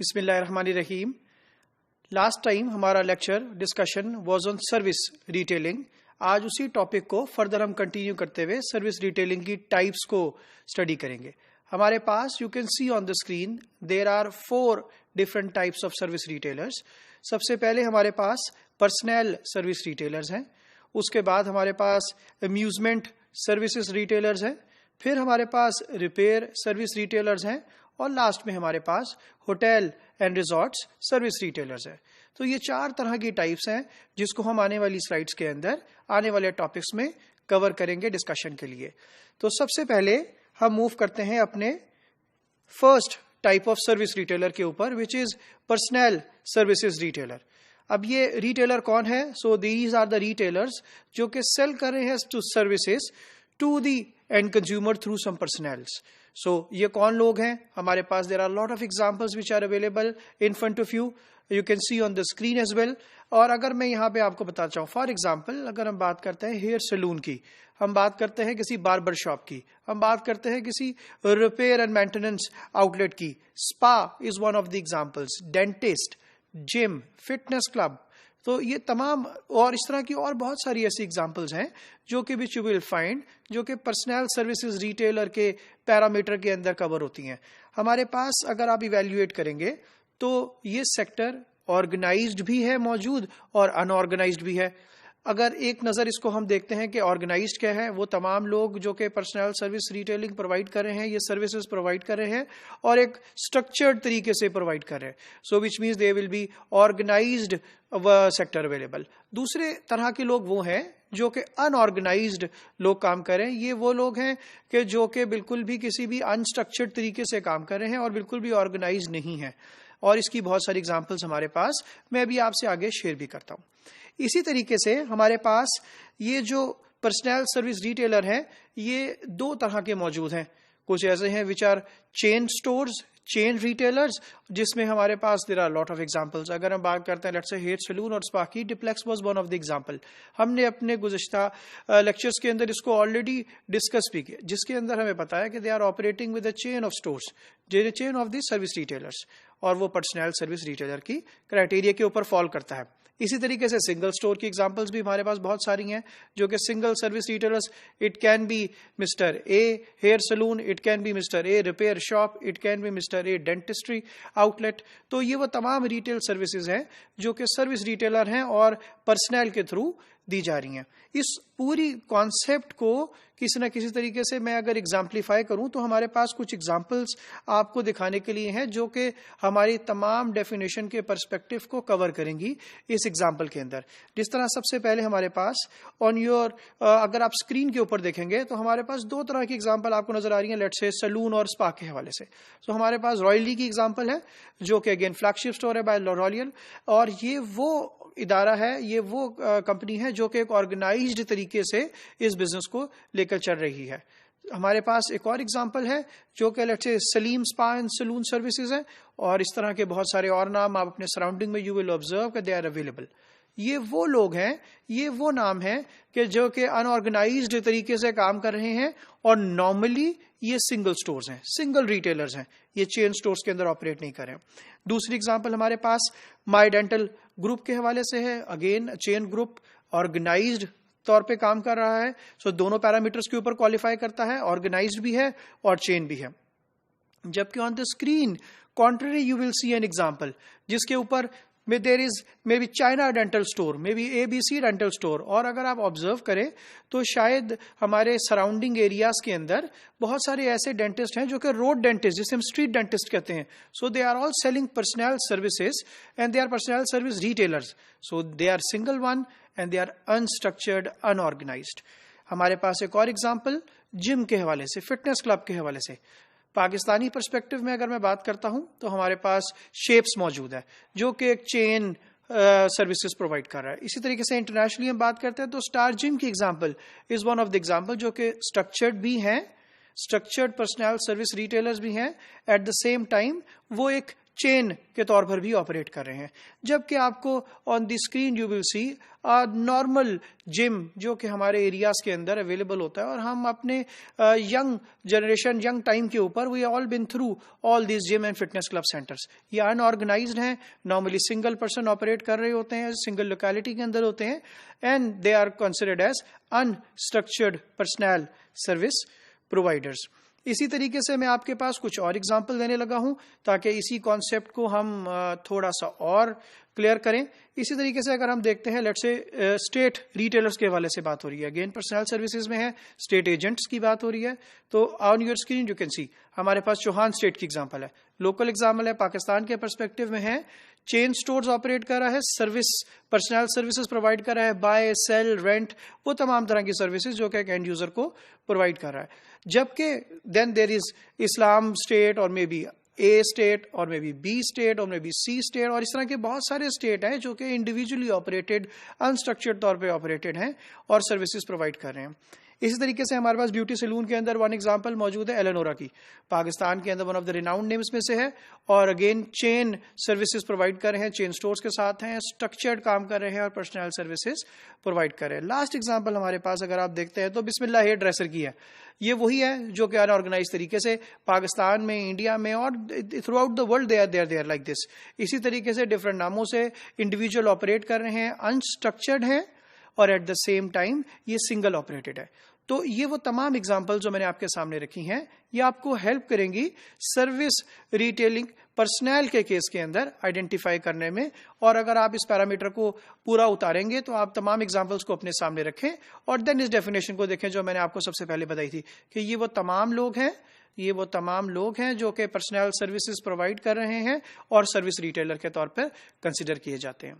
बिस्मिल्लाहिर्रहमानिर्रहीम। Last time हमारा lecture discussion was on service retailing. आज उसी टॉपिक को फर्दर हम कंटिन्यू करते हुए सर्विस रिटेलिंग की टाइप्स को स्टडी करेंगे। हमारे पास you can see on the screen there are 4 different types of service retailers. सबसे पहले हमारे पास पर्सनल सर्विस रिटेलर्स हैं, उसके बाद हमारे पास अम्यूजमेंट सर्विसेज रिटेलर्स हैं, फिर हमारे पास रिपेयर सर्विस रिटेलर्स हैं और लास्ट में हमारे पास hotel and resorts service retailers हैं। तो ये 4 तरह की टाइप्स हैं जिसको हम आने वाली स्लाइड्स के अंदर आने वाले टॉपिक्स में कवर करेंगे डिस्कशन के लिए। तो सबसे पहले हम मूव करते हैं अपने first type of service retailer के ऊपर, which is personal services retailer. अब ये रिटेलर कौन है? So these are the retailers जो कि सेल कर रहे हैं to services to the end consumer through some personals. सो ये कौन लोग हैं? हमारे पास there are lot of examples which are available in front of you can see on the screen as well. और अगर मैं यहाँ पे आपको बताना चाहूँ, फॉर एग्जाम्पल अगर हम बात करते हैं हेयर सैलून की, हम बात करते हैं किसी बार्बर शॉप की, हम बात करते हैं किसी रिपेयर एंड मेंटेनेंस आउटलेट की, spa is one of the examples, dentist, gym, fitness club. तो ये तमाम और इस तरह की और बहुत सारी ऐसी एग्जांपल्स हैं जो कि विच यू विल फाइंड जो कि पर्सनल सर्विसेज रिटेलर के पैरामीटर के अंदर कवर होती हैं। हमारे पास अगर आप इवैल्यूएट करेंगे तो ये सेक्टर ऑर्गेनाइज्ड भी है मौजूद और अनऑर्गेनाइज्ड भी है। अगर एक नज़र इसको हम देखते हैं कि ऑर्गेनाइज्ड क्या है, वो तमाम लोग जो कि पर्सनल सर्विस रिटेलिंग प्रोवाइड कर रहे हैं, ये सर्विसेज प्रोवाइड कर रहे हैं और एक स्ट्रक्चर्ड तरीके से प्रोवाइड कर रहे हैं। So which means they will be organised sector available. दूसरे तरह के लोग वो हैं जो कि अनऑर्गेनाइज्ड लोग काम कर रहे हैं। ये वो लोग हैं कि जो कि बिल्कुल भी किसी भी अनस्ट्रक्चर्ड तरीके से काम कर रहे हैं और बिल्कुल भी ऑर्गेनाइज्ड नहीं है। और इसकी बहुत सारी एग्जाम्पल्स हमारे पास मैं अभी आपसे आगे शेयर भी करता हूँ। इसी तरीके से हमारे पास ये जो पर्सनल सर्विस रिटेलर हैं, ये 2 तरह के मौजूद हैं। कुछ ऐसे हैं which are chain stores, chain retailers, जिसमें हमारे पास there are lot of examples. अगर हम बात करते हैं लेट्स से हेयर सैलून और स्पा की, डिप्लेक्स was one of the example. हमने अपने गुज़िश्ता लेक्चर्स के अंदर इसको ऑलरेडी डिस्कस भी किया, जिसके अंदर हमें पता है कि they are operating with a chain of stores, chain of the service retailers, और वो पर्सनल सर्विस रिटेलर की क्राइटेरिया के ऊपर फॉल करता है। इसी तरीके से सिंगल स्टोर की एग्जांपल्स भी हमारे पास बहुत सारी हैं जो कि single service retailers, it can be mister a hair salon, it can be mister a repair shop, it can be mister a dentistry outlet. तो ये वो तमाम रिटेल सर्विसेज हैं जो कि सर्विस रिटेलर हैं और पर्सनल के थ्रू दी जा रही हैं। इस पूरी कॉन्सेप्ट को किसी न किसी तरीके से मैं अगर एग्जाम्पलीफाई करूं तो हमारे पास कुछ एग्जाम्पल्स आपको दिखाने के लिए हैं जो कि हमारी तमाम डेफिनेशन के पर्सपेक्टिव को कवर करेंगी इस एग्जाम्पल के अंदर। जिस तरह सबसे पहले हमारे पास ऑन योर अगर आप स्क्रीन के ऊपर देखेंगे तो हमारे पास 2 तरह की एग्जाम्पल आपको नजर आ रही है, लेट्स से सैलून और स्पा के हवाले से। तो हमारे पास रॉयली की एग्जाम्पल है जो कि अगेन फ्लैगशिप स्टोर है बाय लॉरियल, और ये वो इदारा है, ये वो कंपनी है जो कि एक ऑर्गेनाइज्ड तरीके से इस बिजनेस को लेकर चल रही है। हमारे पास एक और एग्जांपल है जो कि let's say Salim spa and salon services है, और इस तरह के बहुत सारे और नाम आप अपने सराउंडिंग में यू विल ऑब्जर्व कि दे आर अवेलेबल। ये वो लोग हैं, ये वो नाम हैं कि जो कि अनऑर्गेनाइज्ड तरीके से काम कर रहे हैं और नॉर्मली ये सिंगल स्टोर्स हैं, सिंगल रिटेलर्स हैं, ये चेन स्टोर्स के अंदर ऑपरेट नहीं कर रहे हैं। दूसरी एग्जांपल हमारे पास माई डेंटल ग्रुप के हवाले से है। अगेन चेन ग्रुप ऑर्गेनाइज्ड तौर पे काम कर रहा है, सो दोनों पैरामीटर्स के ऊपर क्वालिफाई करता है, ऑर्गेनाइज्ड भी है और चेन भी है। जबकि on the screen contrary you will see an example जिसके ऊपर there is may be China dental store, may be ABC dental store, और अगर आप ऑब्जर्व करें तो शायद हमारे सराउंडिंग एरियाज के अंदर बहुत सारे ऐसे डेंटिस्ट हैं जो कि रोड डेंटिस्ट, जिसे हम स्ट्रीट डेंटिस्ट कहते हैं। So they are all selling personal services and they are personal service retailers, so they are single one and they are unstructured, unorganised. हमारे पास एक और एग्जाम्पल जिम के हवाले से, फिटनेस क्लब के हवाले से। पाकिस्तानी पर्सपेक्टिव में अगर मैं बात करता हूं तो हमारे पास शेप्स मौजूद है जो कि एक चेन सर्विसेज प्रोवाइड कर रहा है। इसी तरीके से इंटरनेशनली हम बात करते हैं तो स्टार जिम की example is one of the example जो कि स्ट्रक्चर्ड भी हैं, स्ट्रक्चर्ड पर्सनल सर्विस रिटेलर्स भी हैं, एट द सेम टाइम वो एक चेन के तौर पर भी ऑपरेट कर रहे हैं। जबकि आपको on the screen you will C normal gym जो कि हमारे एरियाज के अंदर अवेलेबल होता है, और हम अपने यंग जनरेशन, यंग टाइम के ऊपर we all been through all this gym and fitness club centres. ये अनऑर्गेनाइज्ड हैं, नॉर्मली सिंगल पर्सन ऑपरेट कर रहे होते हैं, सिंगल लोकेलिटी के अंदर होते हैं, and they are considered as unstructured personal service providers. इसी तरीके से मैं आपके पास कुछ और एग्जाम्पल देने लगा हूं ताकि इसी कॉन्सेप्ट को हम थोड़ा सा और क्लियर करें। इसी तरीके से अगर हम देखते हैं, लेट्स से स्टेट रिटेलर्स के हवाले से बात हो रही है, अगेन पर्सनल सर्विसेज में है, स्टेट एजेंट्स की बात हो रही है। तो on your screen you can सी हमारे पास चौहान स्टेट की एग्जाम्पल है, लोकल एग्जाम्पल है, पाकिस्तान के परस्पेक्टिव में है। चेन स्टोर्स ऑपरेट कर रहा है, सर्विस पर्सनल सर्विसेज प्रोवाइड कर रहा है, बाय सेल रेंट, वो तमाम तरह की सर्विसेज जो कि एक एंड यूजर को प्रोवाइड कर रहा है। जबकि then there is Islam state और मे बी ए स्टेट और मे बी बी स्टेट और मे बी सी स्टेट, और इस तरह के बहुत सारे स्टेट हैं जो कि इंडिविजुअली ऑपरेटेड, अनस्ट्रक्चर्ड तौर पे ऑपरेटेड हैं और सर्विसेज प्रोवाइड कर रहे हैं। इसी तरीके से हमारे पास ब्यूटी सैलून के अंदर वन एग्जांपल मौजूद है, एलेनोरा की, पाकिस्तान के अंदर one of the renowned names में से है, और अगेन चेन सर्विसेज प्रोवाइड कर रहे हैं, चेन स्टोर्स के साथ हैं, स्ट्रक्चर्ड काम कर रहे हैं और पर्सनल सर्विसेज प्रोवाइड कर रहे हैं। लास्ट एग्जांपल हमारे पास अगर आप देखते हैं तो बिस्मिल्लाह हेयर ड्रेसर की है। ये वही है जो कि अनऑर्गेनाइज तरीके से पाकिस्तान में, इंडिया में और throughout the world they are like this. इसी तरीके से डिफरेंट नामों से इंडिविजुअल ऑपरेट कर रहे हैं, अनस्ट्रक्चर्ड हैं और एट द सेम टाइम ये सिंगल ऑपरेटेड है। तो ये वो तमाम एग्जांपल जो मैंने आपके सामने रखी हैं, ये आपको हेल्प करेंगी सर्विस रिटेलिंग पर्सनल के केस के अंदर आइडेंटिफाई करने में। और अगर आप इस पैरामीटर को पूरा उतारेंगे तो आप तमाम एग्जांपल्स को अपने सामने रखें और देन इस डेफिनेशन को देखें जो मैंने आपको सबसे पहले बताई थी कि ये वो तमाम लोग हैं जो कि पर्सनल सर्विसेज प्रोवाइड कर रहे हैं और सर्विस रिटेलर के तौर पर कंसिडर किए जाते हैं।